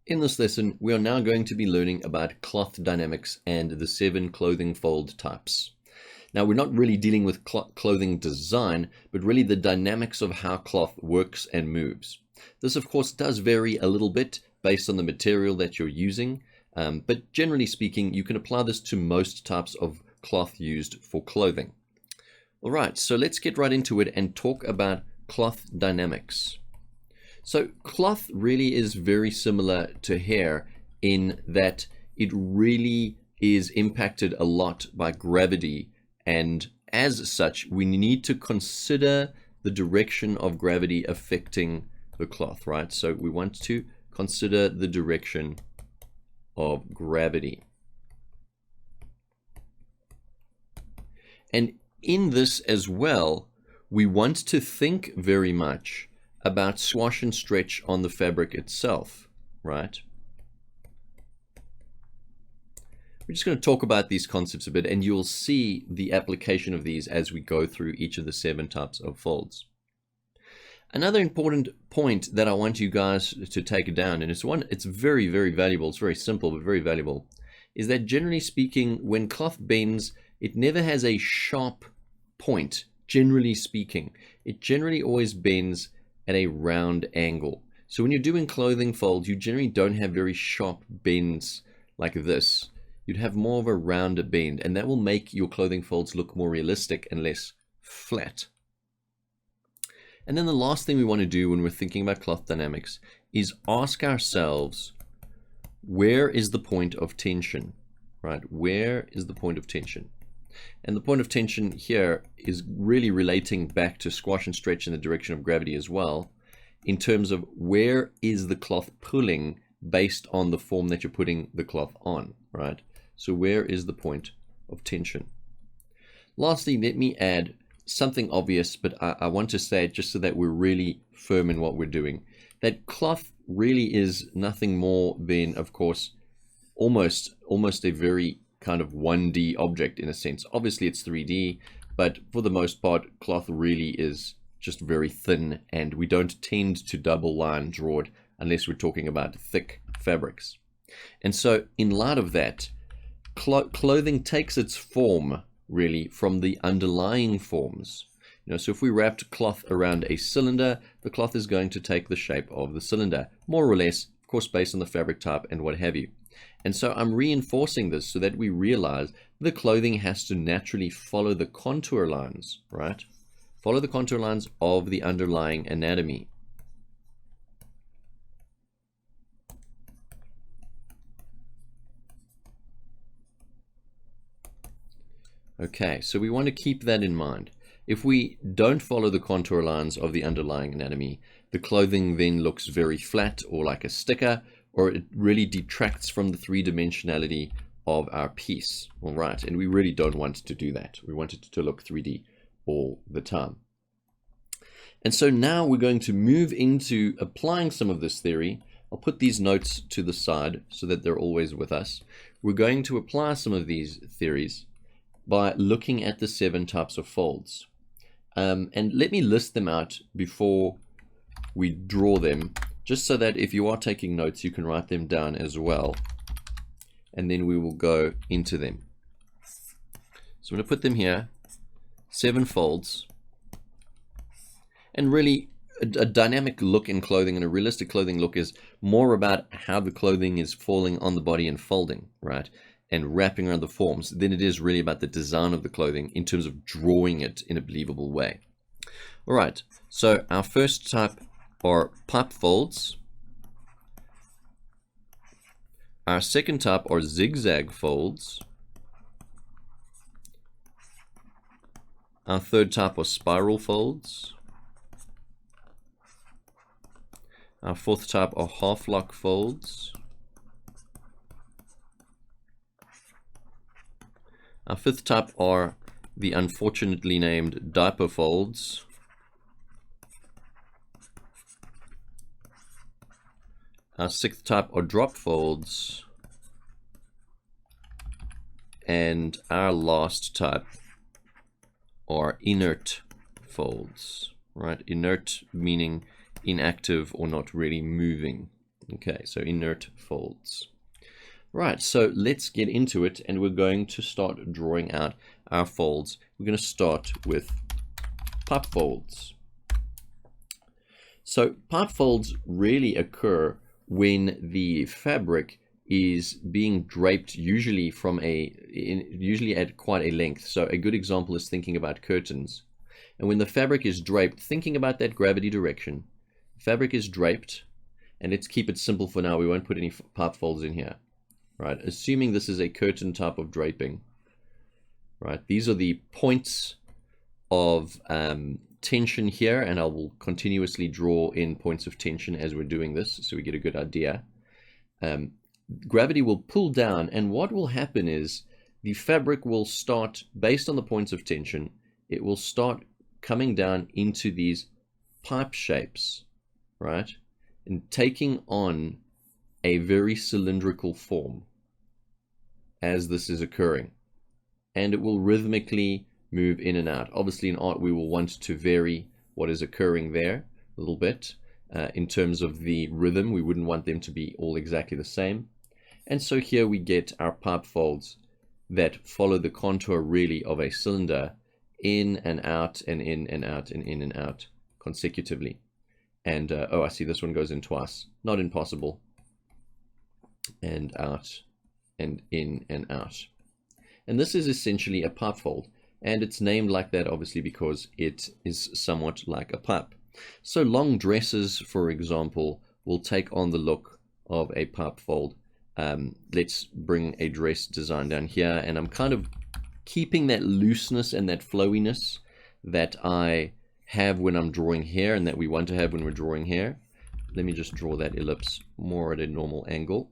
In this lesson, we are now going to be learning about cloth dynamics and the 7 clothing fold types. Now, we're not really dealing with clothing design, but really the dynamics of how cloth works and moves. This, of course, does vary a little bit based on the material that you're using, but generally speaking, you can apply this to most types of cloth used for clothing. All right, so let's get right into it and talk about cloth dynamics. So cloth really is very similar to hair in that it really is impacted a lot by gravity, and as such we need to consider the direction of gravity affecting the cloth, right? So we want to consider the direction of gravity. And in this as well, we want to think very much about squash and stretch on the fabric itself, right? We're just going to talk about these concepts a bit, and you'll see the application of these as we go through each of the 7 types of folds. Another important point that I want you guys to take down, and it's very, very valuable, it's very simple, but very valuable, is that generally speaking, when cloth bends, it never has a sharp point, generally speaking. It generally always bends at a round angle. So when you're doing clothing folds, you generally don't have very sharp bends like this. You'd have more of a rounder bend, and that will make your clothing folds look more realistic and less flat. And then the last thing we want to do when we're thinking about cloth dynamics is ask ourselves, where is the point of tension, right? Where is the point of tension? And the point of tension here is really relating back to squash and stretch in the direction of gravity as well, in terms of where is the cloth pulling based on the form that you're putting the cloth on, right? So where is the point of tension? Lastly, let me add something obvious, but I want to say it just so that we're really firm in what we're doing. That cloth really is nothing more than, of course, almost a very kind of 1D object in a sense. Obviously it's 3D, but for the most part cloth really is just very thin, and we don't tend to double line draw it unless we're talking about thick fabrics. And so in light of that, clothing takes its form really from the underlying forms. So if we wrapped cloth around a cylinder, the cloth is going to take the shape of the cylinder, more or less, of course, based on the fabric type and what have you. And so I'm reinforcing this so that we realize the clothing has to naturally follow the contour lines, right? Follow the contour lines of the underlying anatomy. Okay, so we want to keep that in mind. If we don't follow the contour lines of the underlying anatomy, the clothing then looks very flat or like a sticker, or it really detracts from the 3-dimensionality of our piece. All right, and we really don't want to do that. We want it to look 3D all the time. And so now we're going to move into applying some of this theory. I'll put these notes to the side so that they're always with us. We're going to apply some of these theories by looking at the 7 types of folds. And let me list them out before we draw them, just so that if you are taking notes, you can write them down as well. And then we will go into them. So I'm going to put them here, 7 folds. And really, a dynamic look in clothing and a realistic clothing look is more about how the clothing is falling on the body and folding, right? And wrapping around the forms than it is really about the design of the clothing in terms of drawing it in a believable way. All right, so our first type are pipe folds. Our second type are zigzag folds. Our third type are spiral folds. Our fourth type are half lock folds. Our fifth type are the unfortunately named diaper folds. Our sixth type are drop folds. And our last type are inert folds, right? Inert meaning inactive or not really moving. Okay, so inert folds. Right, so let's get into it, and we're going to start drawing out our folds. We're going to start with pipe folds. So pipe folds really occur when the fabric is being draped, usually usually at quite a length. So a good example is thinking about curtains. And when the fabric is draped, thinking about that gravity direction, fabric is draped, and let's keep it simple for now. We won't put any pipe folds in here, right? Assuming this is a curtain type of draping, right? These are the points of tension here, and I will continuously draw in points of tension as we're doing this so we get a good idea. Gravity will pull down, and what will happen is the fabric will start, based on the points of tension, it will start coming down into these pipe shapes, right? And taking on a very cylindrical form as this is occurring. And it will rhythmically move in and out. Obviously in art we will want to vary what is occurring there a little bit. In terms of the rhythm, we wouldn't want them to be all exactly the same. And so here we get our pipe folds that follow the contour really of a cylinder, in and out and in and out and in and out consecutively. And oh, I see this one goes in twice. Not impossible. And out and in and out. And this is essentially a pipe fold. And it's named like that obviously because it is somewhat like a pipe. So long dresses, for example, will take on the look of a pipe fold. Let's bring a dress design down here, and I'm kind of keeping that looseness and that flowiness that I have when I'm drawing hair and that we want to have when we're drawing hair. Let me just draw that ellipse more at a normal angle.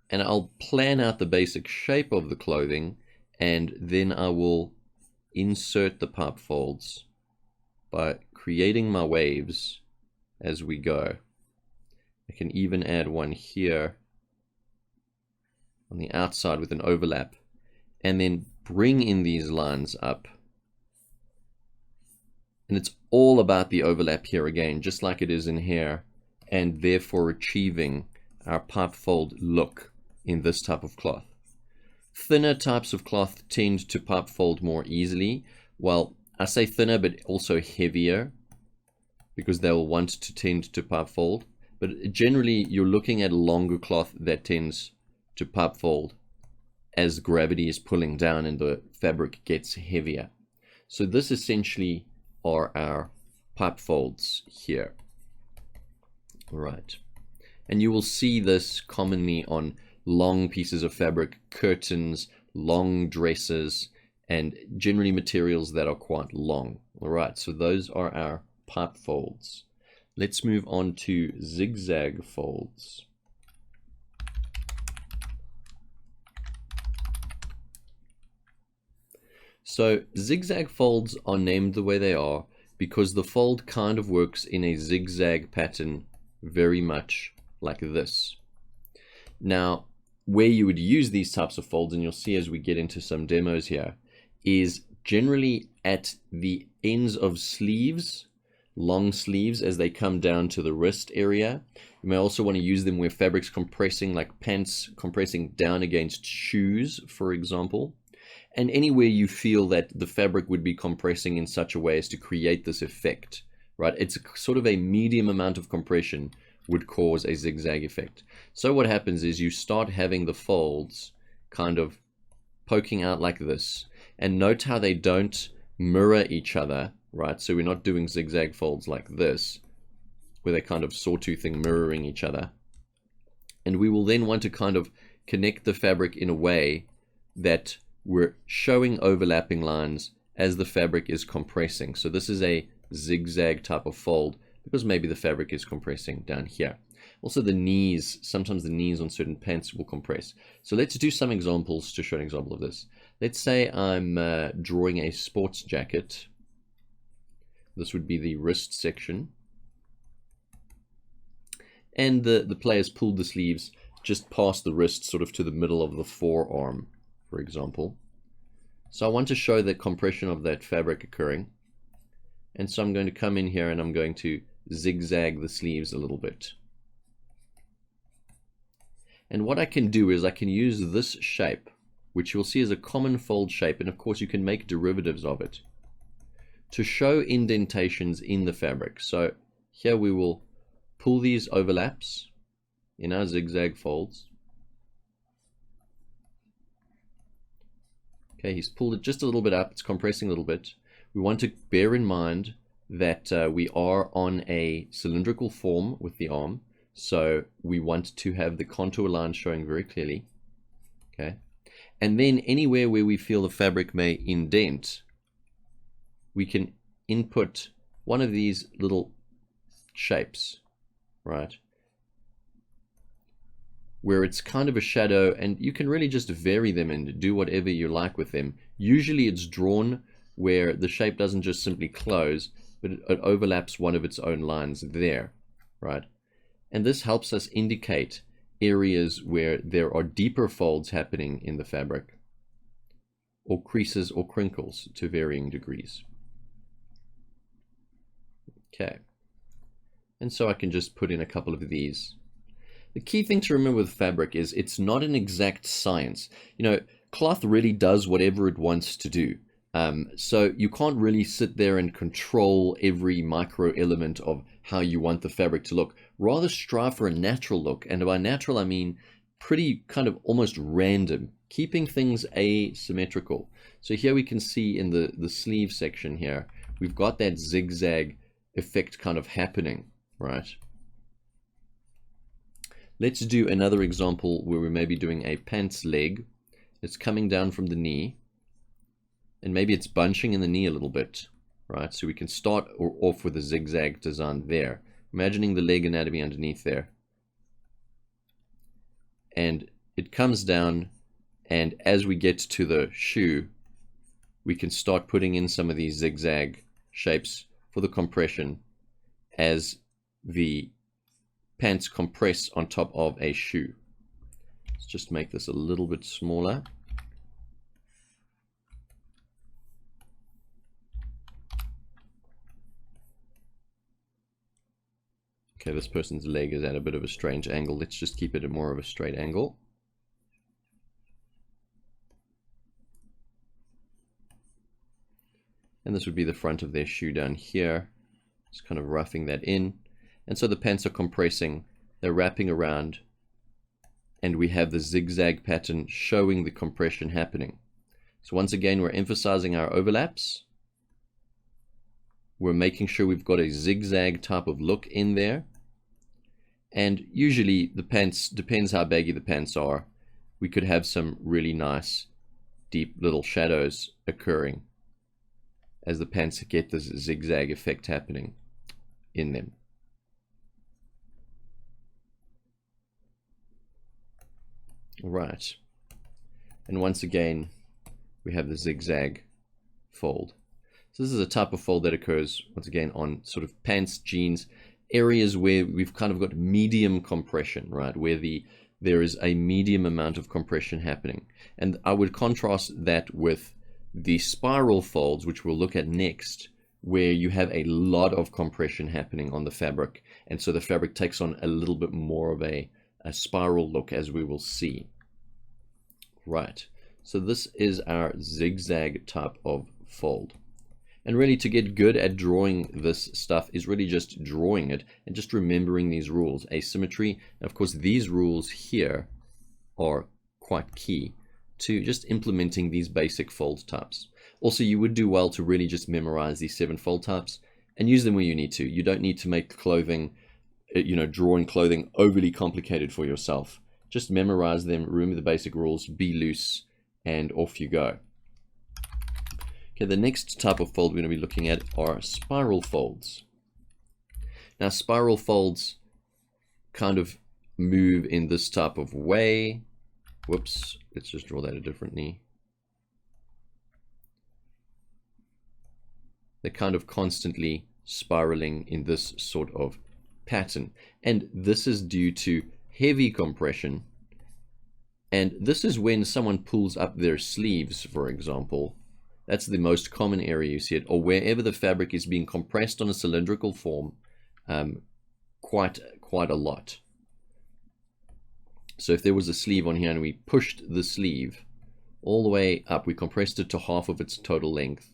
And I'll plan out the basic shape of the clothing, and then I will insert the pipe folds by creating my waves as we go. I can even add one here on the outside with an overlap, and then bring in these lines up. And it's all about the overlap here again, just like it is in here, and therefore achieving our pipe fold look in this type of cloth. Thinner types of cloth tend to pipe fold more easily. Well, I say thinner, but also heavier, because they'll want to tend to pipe fold. But generally, you're looking at longer cloth that tends to pipe fold as gravity is pulling down and the fabric gets heavier. So this essentially are our pipe folds here. Right. And you will see this commonly on long pieces of fabric, curtains, long dresses, and generally materials that are quite long. All right, so those are our pipe folds. Let's move on to zigzag folds. So zigzag folds are named the way they are because the fold kind of works in a zigzag pattern, very much like this. Now, where you would use these types of folds, and you'll see as we get into some demos here, is generally at the ends of sleeves, long sleeves, as they come down to the wrist area. You may also want to use them where fabric's compressing, like pants compressing down against shoes, for example. And anywhere you feel that the fabric would be compressing in such a way as to create this effect, right? It's sort of a medium amount of compression would cause a zigzag effect. So what happens is you start having the folds kind of poking out like this. And note how they don't mirror each other, right? So we're not doing zigzag folds like this, where they're kind of sawtoothing, mirroring each other. And we will then want to kind of connect the fabric in a way that we're showing overlapping lines as the fabric is compressing. So this is a zigzag type of fold because maybe the fabric is compressing down here. Also the knees, sometimes the knees on certain pants will compress. So let's do some examples to show an example of this. Let's say I'm drawing a sports jacket. This would be the wrist section. And the players pulled the sleeves just past the wrist, sort of to the middle of the forearm, for example. So I want to show the compression of that fabric occurring. And so I'm going to come in here and I'm going to zigzag the sleeves a little bit. And what I can do is I can use this shape, which you'll see is a common fold shape, and of course you can make derivatives of it, to show indentations in the fabric. So here we will pull these overlaps in our zigzag folds. Okay, he's pulled it just a little bit up, it's compressing a little bit. We want to bear in mind that we are on a cylindrical form with the arm, so we want to have the contour line showing very clearly. Okay, and then anywhere where we feel the fabric may indent, we can input one of these little shapes, right, where it's kind of a shadow, and you can really just vary them and do whatever you like with them. Usually it's drawn where the shape doesn't just simply close, but it overlaps one of its own lines there, right? And this helps us indicate areas where there are deeper folds happening in the fabric, or creases or crinkles to varying degrees. Okay, and so I can just put in a couple of these. The key thing to remember with fabric is it's not an exact science. You know, cloth really does whatever it wants to do. So you can't really sit there and control every micro element of how you want the fabric to look. Rather strive for a natural look. And by natural, I mean pretty kind of almost random, keeping things asymmetrical. So here we can see in the sleeve section here, we've got that zigzag effect kind of happening, right? Let's do another example where we may be doing a pants leg. It's coming down from the knee, and maybe it's bunching in the knee a little bit, right? So we can start off with a zigzag design there, imagining the leg anatomy underneath there. And it comes down, and as we get to the shoe, we can start putting in some of these zigzag shapes for the compression as the pants compress on top of a shoe. Let's just make this a little bit smaller. Okay, this person's leg is at a bit of a strange angle. Let's just keep it at more of a straight angle. And this would be the front of their shoe down here. Just kind of roughing that in. And so the pants are compressing, they're wrapping around, and we have the zigzag pattern showing the compression happening. So once again, we're emphasizing our overlaps. We're making sure we've got a zigzag type of look in there. And usually the pants, depends how baggy the pants are, we could have some really nice deep little shadows occurring as the pants get this zigzag effect happening in them. Right, and once again we have the zigzag fold. So this is a type of fold that occurs once again on sort of pants, jeans, areas where we've kind of got medium compression, right, where there is a medium amount of compression happening. And I would contrast that with the spiral folds, which we'll look at next, where you have a lot of compression happening on the fabric, and so the fabric takes on a little bit more of a spiral look, as we will see. Right, so this is our zigzag type of fold. And really, to get good at drawing this stuff is really just drawing it and just remembering these rules. Asymmetry, and of course these rules here are quite key to just implementing these basic fold types. Also, you would do well to really just memorize these 7 fold types and use them where you need to. You don't need to make clothing, drawing clothing overly complicated for yourself. Just memorize them, remember the basic rules, be loose, and off you go. Okay, the next type of fold we're going to be looking at are spiral folds. Now, spiral folds kind of move in this type of way. Whoops, let's just draw that differently. They're kind of constantly spiraling in this sort of pattern. And this is due to heavy compression. And this is when someone pulls up their sleeves, for example. That's the most common area you see it, or wherever the fabric is being compressed on a cylindrical form quite a lot. So if there was a sleeve on here and we pushed the sleeve all the way up, we compressed it to half of its total length,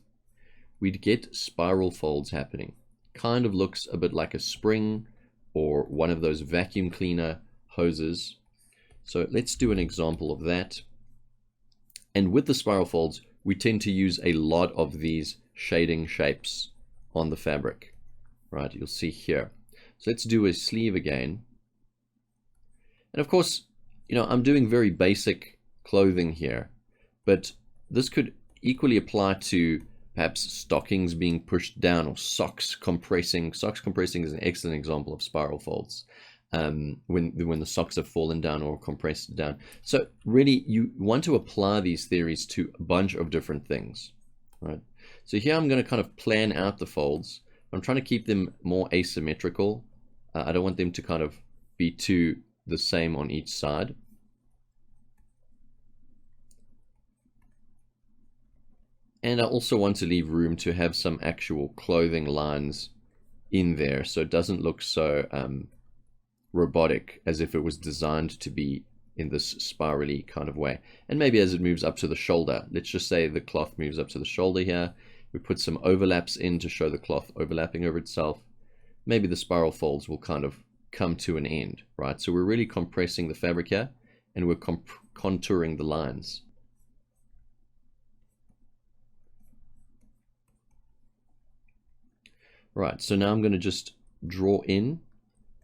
we'd get spiral folds happening. Kind of looks a bit like a spring or one of those vacuum cleaner hoses. So let's do an example of that. And with the spiral folds, we tend to use a lot of these shading shapes on the fabric, right? You'll see here. So let's do a sleeve again. And of course, you know, I'm doing very basic clothing here, but this could equally apply to perhaps stockings being pushed down or socks compressing. Socks compressing is an excellent example of spiral folds. When the socks have fallen down or compressed down. So really, you want to apply these theories to a bunch of different things, right? So here I'm going to kind of plan out the folds. I'm trying to keep them more asymmetrical. I don't want them to kind of be too the same on each side. And I also want to leave room to have some actual clothing lines in there, so it doesn't look so robotic, as if it was designed to be in this spirally kind of way. And maybe as it moves up to the shoulder, let's just say the cloth moves up to the shoulder here, we put some overlaps in to show the cloth overlapping over itself. Maybe the spiral folds will kind of come to an end, right? So we're really compressing the fabric here, and we're contouring the lines. Right, so now I'm going to just draw in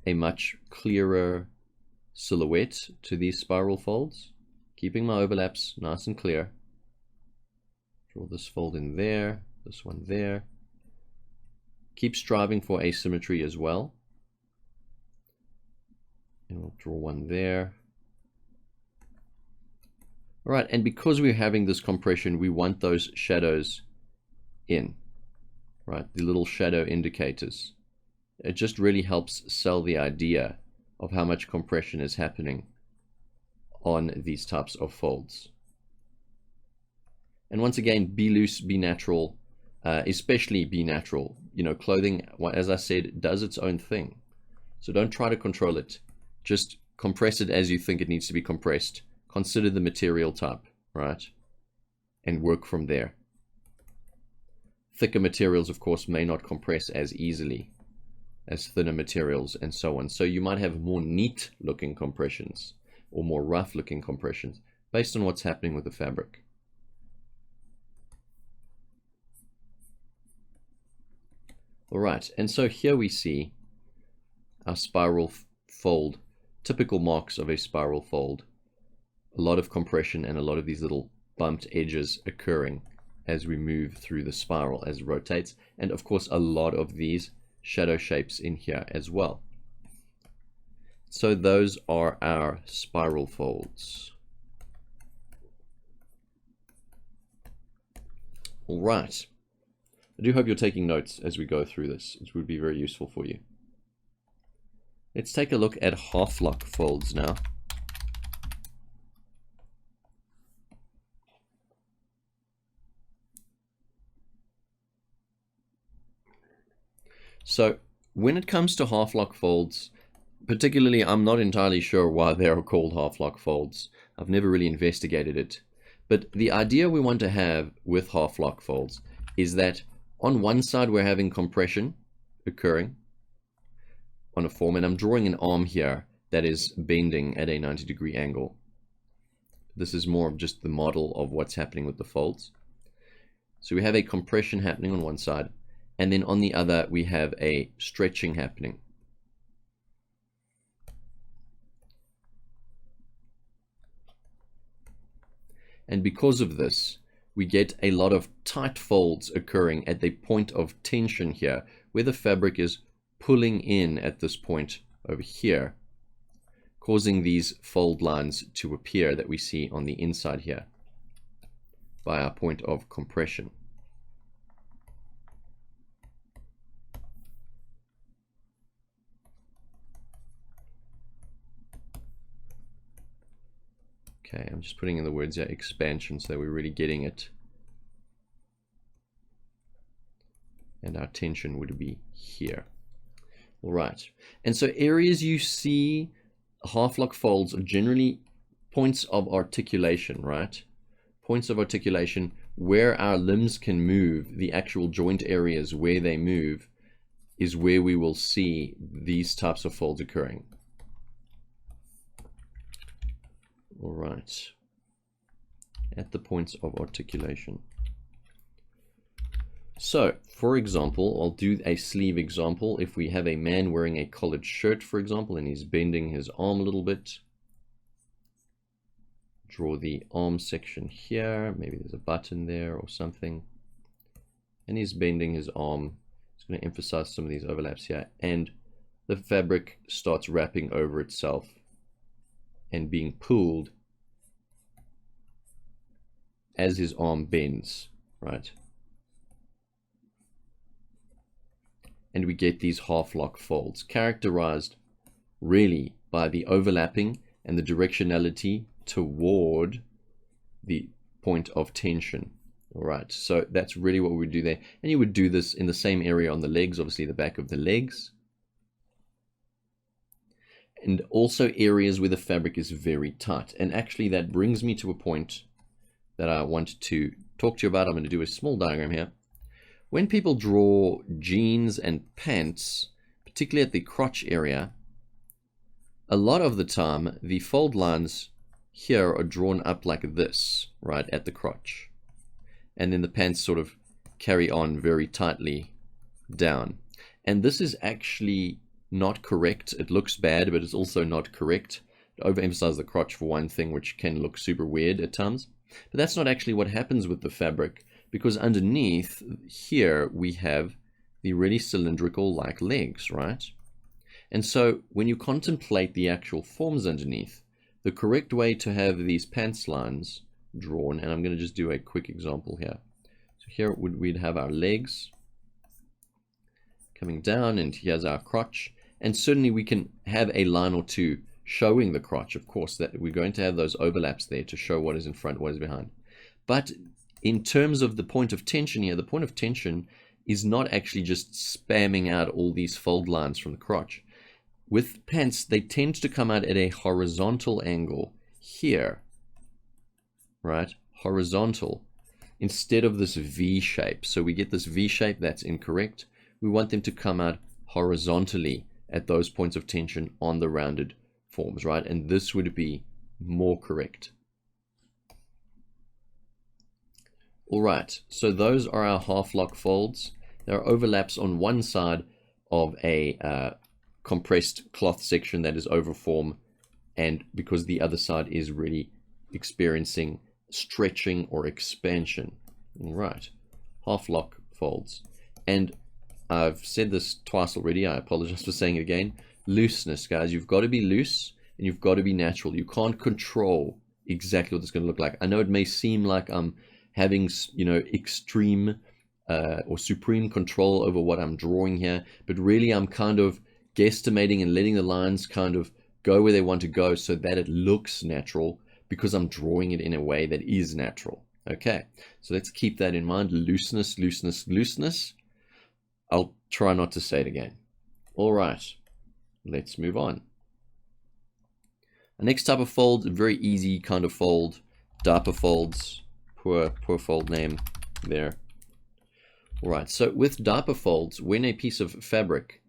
a much clearer silhouette to these spiral folds, keeping my overlaps nice and clear. Draw this fold in there, this one there. Keep striving for asymmetry as well. And we'll draw one there. All right, and because we're having this compression, we want those shadows in, right? The little shadow indicators. It just really helps sell the idea of how much compression is happening on these types of folds. And once again, be loose, be natural, especially be natural. You know, clothing, as I said, does its own thing. So don't try to control it. Just compress it as you think it needs to be compressed. Consider the material type, right? And work from there. Thicker materials, of course, may not compress as easily as thinner materials and so on. So you might have more neat looking compressions or more rough looking compressions based on what's happening with the fabric. All right, and so here we see our spiral fold, typical marks of a spiral fold. A lot of compression and a lot of these little bumped edges occurring as we move through the spiral as it rotates, and of course a lot of these shadow shapes in here as well. So those are our spiral folds. All right. I do hope you're taking notes as we go through this. It would be very useful for you. Let's take a look at half-lock folds now. So when it comes to half-lock folds, particularly, I'm not entirely sure why they are called half-lock folds. I've never really investigated it. But the idea we want to have with half-lock folds is that on one side we're having compression occurring on a form, and I'm drawing an arm here that is bending at a 90-degree angle. This is more of just the model of what's happening with the folds. So we have a compression happening on one side, and then on the other we have a stretching happening. And because of this, we get a lot of tight folds occurring at the point of tension here, where the fabric is pulling in at this point over here, causing these fold lines to appear that we see on the inside here by our point of compression. Okay, I'm just putting in the words here, expansion, so that we're really getting it. And our tension would be here. All right. And so areas you see half-lock folds are generally points of articulation, right? Points of articulation where our limbs can move, the actual joint areas where they move is where we will see these types of folds occurring. All right. At the points of articulation. So, for example, I'll do a sleeve example. If we have a man wearing a collared shirt, for example, and he's bending his arm a little bit, draw the arm section here. Maybe there's a button there or something. And he's bending his arm. It's going to emphasize some of these overlaps here. And the fabric starts wrapping over itself and being pulled as his arm bends, right? And we get these half-lock folds, characterized really by the overlapping and the directionality toward the point of tension. All right, so that's really what we would do there. And you would do this in the same area on the legs, obviously the back of the legs. And also areas where the fabric is very tight. And actually that brings me to a point that I want to talk to you about. I'm going to do a small diagram here. When people draw jeans and pants, particularly at the crotch area, a lot of the time the fold lines here are drawn up like this, right, at the crotch. And then the pants sort of carry on very tightly down. And this is actually not correct. It looks bad, but it's also not correct. It overemphasizes the crotch for one thing, which can look super weird at times. But that's not actually what happens with the fabric, because underneath here we have the really cylindrical like legs, right? And so when you contemplate the actual forms underneath, the correct way to have these pants lines drawn, and I'm going to just do a quick example here. So here we'd have our legs coming down, and here's our crotch. And certainly we can have a line or two showing the crotch, of course, that we're going to have those overlaps there to show what is in front, what is behind. But in terms of the point of tension here, the point of tension is not actually just spamming out all these fold lines from the crotch. With pants, they tend to come out at a horizontal angle here, right? Horizontal, instead of this V shape. So we get this V shape, that's incorrect. We want them to come out horizontally at those points of tension on the rounded forms, right? And this would be more correct. All right, so those are our half-lock folds. There are overlaps on one side of a compressed cloth section that is overform, and because the other side is really experiencing stretching or expansion. All right, half-lock folds. And I've said this twice already, I apologize for saying it again. Looseness, guys. You've got to be loose and you've got to be natural. You can't control exactly what it's going to look like. I know it may seem like I'm having, you know, extreme or supreme control over what I'm drawing here, but really I'm kind of guesstimating and letting the lines kind of go where they want to go so that it looks natural, because I'm drawing it in a way that is natural. Okay, so let's keep that in mind. Looseness, looseness, looseness. I'll try not to say it again. All right, let's move on. The next type of fold, a very easy kind of fold, diaper folds. Poor fold name there. All right, so with diaper folds, when a piece of fabric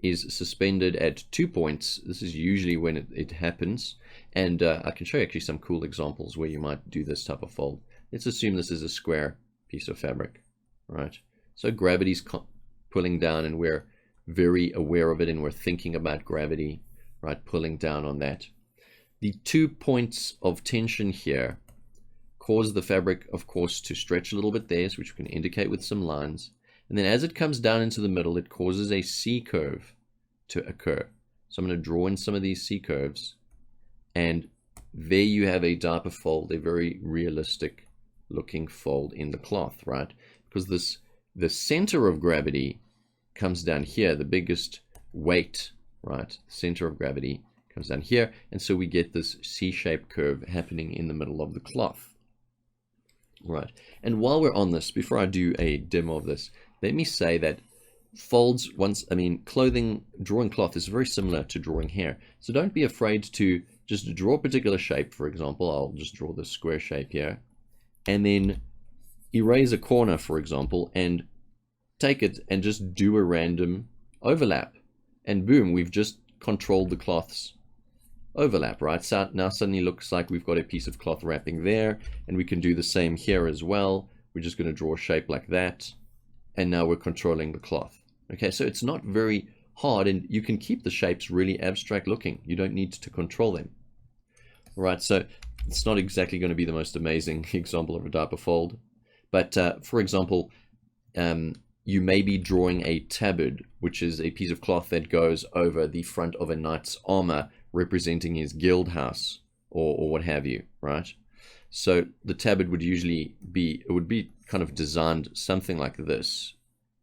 is suspended at 2 points, this is usually when it happens. And I can show you actually some cool examples where you might do this type of fold. Let's assume this is a square piece of fabric, right? So gravity's pulling down, and we're very aware of it, and we're thinking about gravity, right, pulling down on that. The 2 points of tension here cause the fabric, of course, to stretch a little bit there, which we can indicate with some lines. And then as it comes down into the middle, it causes a C curve to occur. So I'm going to draw in some of these C curves, and there you have a diaper fold, a very realistic looking fold in the cloth, right? Because the center of gravity comes down here, the biggest weight, right? Center of gravity comes down here, and so we get this C-shaped curve happening in the middle of the cloth. Right, and while we're on this, before I do a demo of this, let me say that folds, clothing, drawing cloth is very similar to drawing hair. So don't be afraid to just draw a particular shape. For example, I'll just draw this square shape here, and then erase a corner, for example, and take it and just do a random overlap. And boom, we've just controlled the cloth's overlap, right? So now suddenly looks like we've got a piece of cloth wrapping there, and we can do the same here as well. We're just going to draw a shape like that, and now we're controlling the cloth. Okay, so it's not very hard, and you can keep the shapes really abstract looking. You don't need to control them. All right, so it's not exactly going to be the most amazing example of a diaper fold, but for example, you may be drawing a tabard, which is a piece of cloth that goes over the front of a knight's armor, representing his guild house or what have you, right? So the tabard would usually be, it would be kind of designed something like this.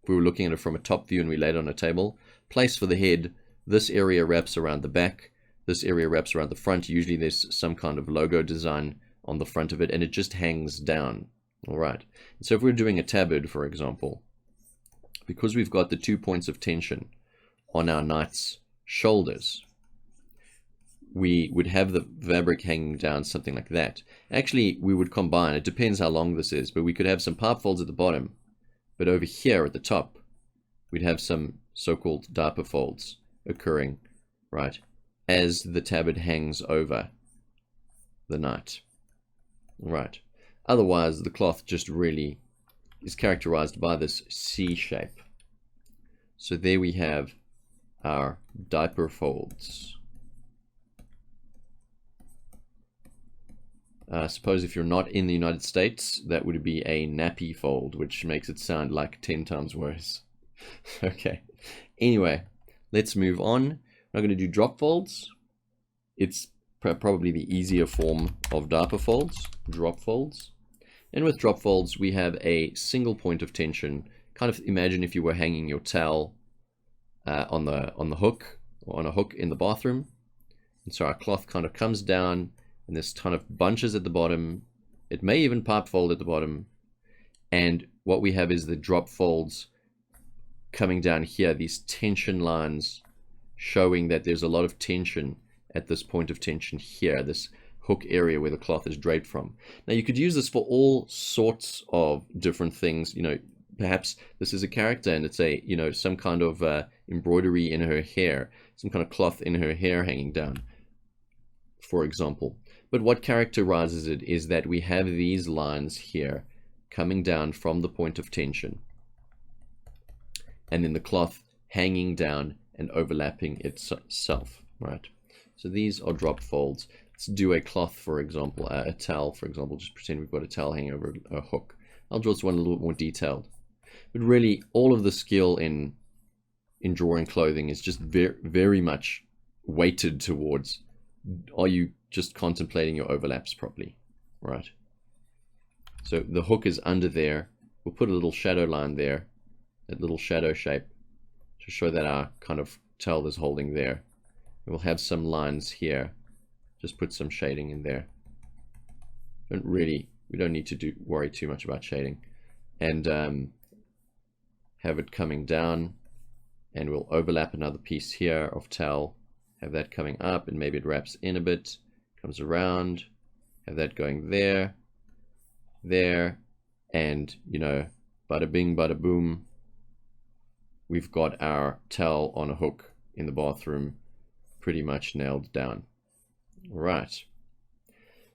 If we were looking at it from a top view and we laid it on a table, place for the head, this area wraps around the back, this area wraps around the front. Usually there's some kind of logo design on the front of it, and it just hangs down. All right. So if we're doing a tabard, for example, because we've got the 2 points of tension on our knight's shoulders, we would have the fabric hanging down something like that. Actually, we would combine, it depends how long this is, but we could have some pipe folds at the bottom, but over here at the top, we'd have some so-called diaper folds occurring, right, as the tabard hangs over the knight. Right. Otherwise, the cloth just really is characterized by this C shape. So there we have our diaper folds. Suppose if you're not in the United States, that would be a nappy fold, which makes it sound like 10 times worse. Okay. Anyway, let's move on. We're going to do drop folds. It's probably the easier form of diaper folds, drop folds. And with drop folds, we have a single point of tension. Kind of imagine if you were hanging your towel on the hook, or on a hook in the bathroom. And so our cloth kind of comes down, and this ton of bunches at the bottom. It may even pipe fold at the bottom. And what we have is the drop folds coming down here, these tension lines showing that there's a lot of tension at this point of tension here, this hook area where the cloth is draped from. Now you could use this for all sorts of different things. You know, perhaps this is a character and it's a, you know, some kind of embroidery in her hair, some kind of cloth in her hair hanging down, for example. But what characterizes it is that we have these lines here coming down from the point of tension, and then the cloth hanging down and overlapping itself, right? So these are drop folds. Let's do a cloth, for example, a towel, for example. Just pretend we've got a towel hanging over a hook. I'll draw this one a little bit more detailed. But really, all of the skill in drawing clothing is just very much weighted towards, are you just contemplating your overlaps properly, right? So the hook is under there. We'll put a little shadow line there, that little shadow shape, to show that our kind of towel is holding there. And we'll have some lines here. Just put some shading in there. We don't need to worry too much about shading. And have it coming down, and we'll overlap another piece here of towel, have that coming up, and maybe it wraps in a bit, comes around, have that going there, and, you know, bada bing, bada boom, we've got our towel on a hook in the bathroom pretty much nailed down. Right.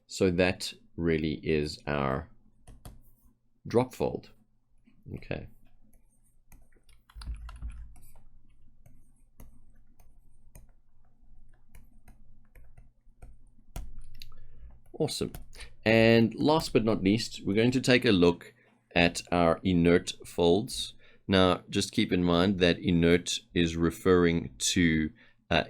So that really is our drop fold. Okay. Awesome. And last but not least, we're going to take a look at our inert folds. Now, just keep in mind that inert is referring to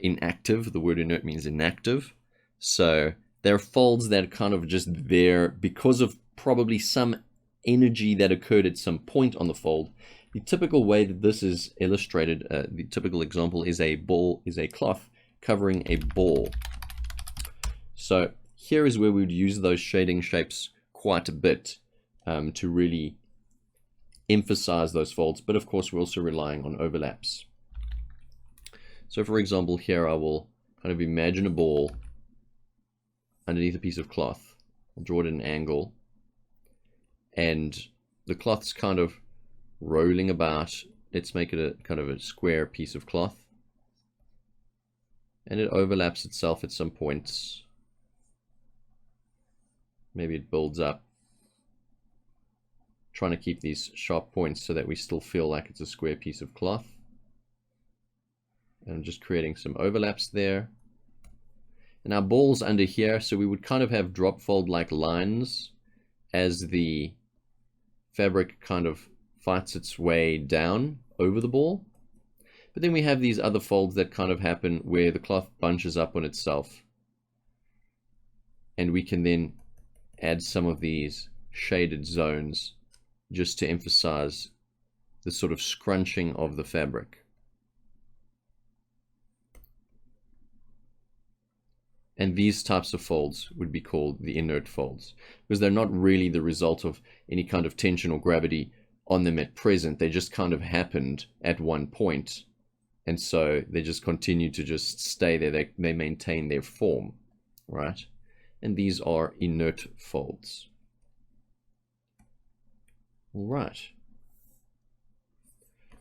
inactive. The word inert means inactive. So there are folds that are kind of just there because of probably some energy that occurred at some point on the fold. The typical way that this is illustrated, the typical example is a cloth covering a ball. So here is where we would use those shading shapes quite a bit to really emphasize those folds, but of course we're also relying on overlaps. So for example, here I will kind of imagine a ball underneath a piece of cloth. I'll draw it at an angle, and the cloth's kind of rolling about. Let's make it a kind of a square piece of cloth, and it overlaps itself at some points. Maybe it builds up, trying to keep these sharp points so that we still feel like it's a square piece of cloth. And I'm just creating some overlaps there. And our ball's under here, so we would kind of have drop fold like lines as the fabric kind of fights its way down over the ball. But then we have these other folds that kind of happen where the cloth bunches up on itself. And we can then add some of these shaded zones just to emphasize the sort of scrunching of the fabric. And these types of folds would be called the inert folds, because they're not really the result of any kind of tension or gravity on them at present. They just kind of happened at one point, and so they just continue to just stay there. They maintain their form, right? And these are inert folds. All right.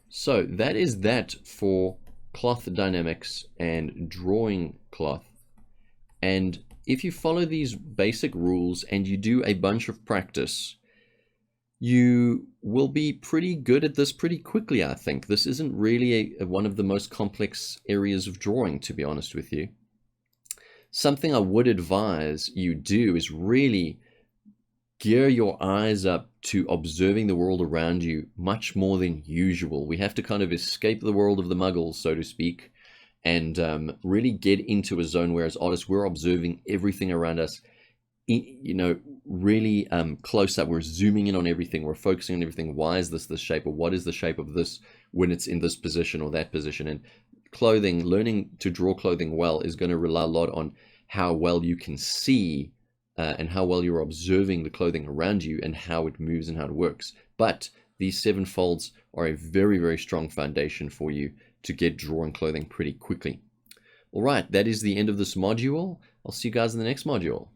So that is that for cloth dynamics and drawing cloth. And if you follow these basic rules and you do a bunch of practice, you will be pretty good at this pretty quickly, I think. This isn't really one of the most complex areas of drawing, to be honest with you. Something I would advise you do is really gear your eyes up to observing the world around you much more than usual. We have to kind of escape the world of the muggles, so to speak, and really get into a zone where as artists we're observing everything around us, you know, really close up. We're zooming in on everything, we're focusing on everything. Why is this shape, or what is the shape of this when it's in this position or that position? And clothing, learning to draw clothing well is going to rely a lot on how well you can see and how well you're observing the clothing around you and how it moves and how it works. But these 7 folds are a very, very strong foundation for you to get drawing clothing pretty quickly. All right, that is the end of this module. I'll see you guys in the next module.